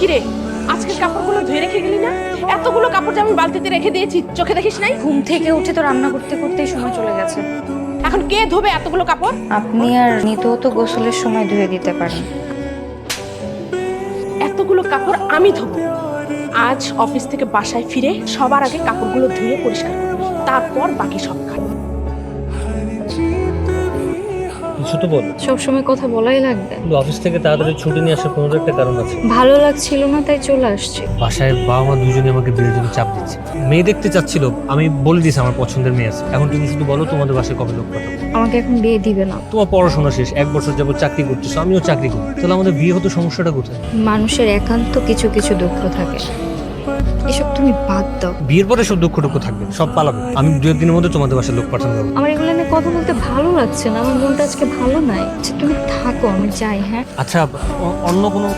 কিরে, আজকের কাপড়গুলো ধুয়ে রেখে গেলি না? এতগুলো কাপড় যে আমি বালতিতে রেখে দিয়েছি, চোখে দেখিস নাই? ঘুম থেকে উঠে তো রান্না করতে করতেই সময় চলে গেছে। এখন কে ধোবে এতগুলো কাপড়? আপনি আর নিতেও তো গোসলের সময় ধুয়ে দিতে পারেন। এতগুলো কাপড় আমি ধোবো। আজ অফিস থেকে বাসায় ফিরে সবার আগে কাপড়গুলো ধুয়ে পরিষ্কার করবি, তারপর বাকি সব কাজ। কিছু তো বল। সবসময় কথা বলাই লাগবে? কিন্তু অফিস থেকে তাড়াতাড়ি ছুটি নিয়ে আসার কোনো একটা কারণ আছে। ভালো লাগছিল না তাই চলে আসছি। বাসায় বাবা মা দুজনে আমাকে বিয়ের জন্য চাপ দিচ্ছে। মেয়ে দেখতে চাচ্ছিল, আমি বলে দিয়েছি আমার পছন্দের মেয়ে আছে। এখন তুমি শুধু বলো তোমাদের বাসায় কবে লোক পাঠাবো। আমাকে এখন বিয়ে দিবে না। তোমার পড়াশোনা শেষ, 1 বছর যাবত চাকরি করতেছো, আমিও চাকরি করি, তাহলে আমাদের বিয়ে হতো, সমস্যাটা কোথায়? মানুষের একান্ত কিছু কিছু দুঃখ থাকে, এসব তুমি বাদ দাও। বিয়ের পরে সব দুঃখ টুক্ষ থাকবে, সব পালাবে। আমি 2 দিনের মধ্যে তোমাদের বাসায় লোক পাঠানো যাবো। আমার এগুলো নিয়ে কথা বলতে ভালো লাগছে না, আমার মনটা আজকে ভালো নাই। আচ্ছা তুমি থাকো, আমি যাই। হ্যাঁ আচ্ছা, অন্য কোনো